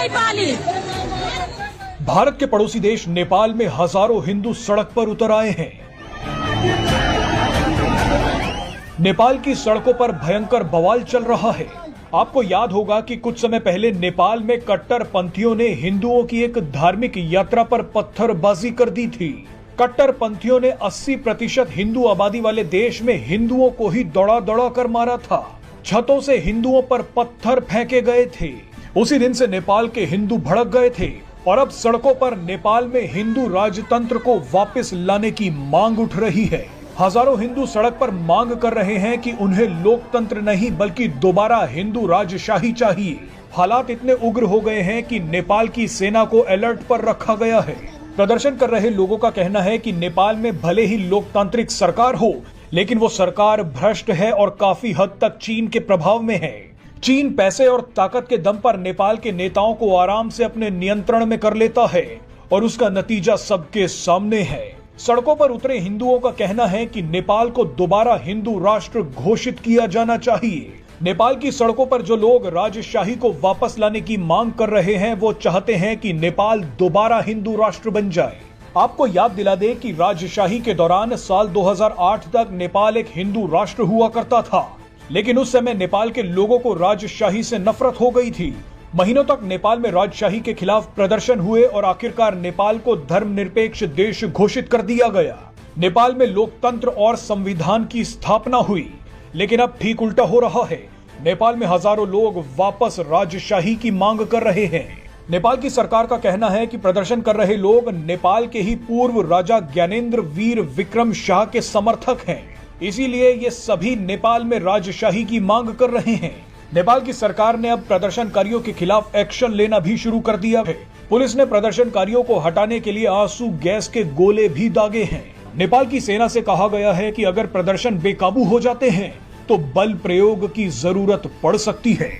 नेपाली। भारत के पड़ोसी देश नेपाल में हजारों हिंदू सड़क पर उतर आए हैं। नेपाल की सड़कों पर भयंकर बवाल चल रहा है। आपको याद होगा कि कुछ समय पहले नेपाल में कट्टरपंथियों ने हिंदुओं की एक धार्मिक यात्रा पर पत्थरबाजी कर दी थी। कट्टरपंथियों ने 80% हिंदू आबादी वाले देश में हिंदुओं को ही दौड़ा दौड़ा कर मारा था। छतों से हिंदुओं पर पत्थर फेंके गए थे। उसी दिन से नेपाल के हिंदू भड़क गए थे और अब सड़कों पर नेपाल में हिंदू राजतंत्र को वापस लाने की मांग उठ रही है। हजारों हिंदू सड़क पर मांग कर रहे हैं कि उन्हें लोकतंत्र नहीं बल्कि दोबारा हिंदू राजशाही चाहिए। हालात इतने उग्र हो गए हैं कि नेपाल की सेना को अलर्ट पर रखा गया है। प्रदर्शन कर रहे लोगों का कहना है कि नेपाल में भले ही लोकतांत्रिक सरकार हो, लेकिन वो सरकार भ्रष्ट है और काफी हद तक चीन के प्रभाव में है। चीन पैसे और ताकत के दम पर नेपाल के नेताओं को आराम से अपने नियंत्रण में कर लेता है और उसका नतीजा सबके सामने है। सड़कों पर उतरे हिंदुओं का कहना है कि नेपाल को दोबारा हिंदू राष्ट्र घोषित किया जाना चाहिए। नेपाल की सड़कों पर जो लोग राजशाही को वापस लाने की मांग कर रहे हैं वो चाहते हैं कि नेपाल दोबारा हिंदू राष्ट्र बन जाए। आपको याद दिला दें कि राजशाही के दौरान साल 2008 तक नेपाल एक हिंदू राष्ट्र हुआ करता था, लेकिन उस समय नेपाल के लोगों को राजशाही से नफरत हो गई थी। महीनों तक नेपाल में राजशाही के खिलाफ प्रदर्शन हुए और आखिरकार नेपाल को धर्मनिरपेक्ष देश घोषित कर दिया गया। नेपाल में लोकतंत्र और संविधान की स्थापना हुई, लेकिन अब ठीक उल्टा हो रहा है। नेपाल में हजारों लोग वापस राजशाही की मांग कर रहे हैं। नेपाल की सरकार का कहना है कि प्रदर्शन कर रहे लोग नेपाल के ही पूर्व राजा ज्ञानेन्द्र वीर विक्रम शाह के समर्थक हैं, इसीलिए ये सभी नेपाल में राजशाही की मांग कर रहे हैं। नेपाल की सरकार ने अब प्रदर्शनकारियों के खिलाफ एक्शन लेना भी शुरू कर दिया है। पुलिस ने प्रदर्शनकारियों को हटाने के लिए आंसू गैस के गोले भी दागे हैं। नेपाल की सेना से कहा गया है कि अगर प्रदर्शन बेकाबू हो जाते हैं तो बल प्रयोग की जरूरत पड़ सकती है।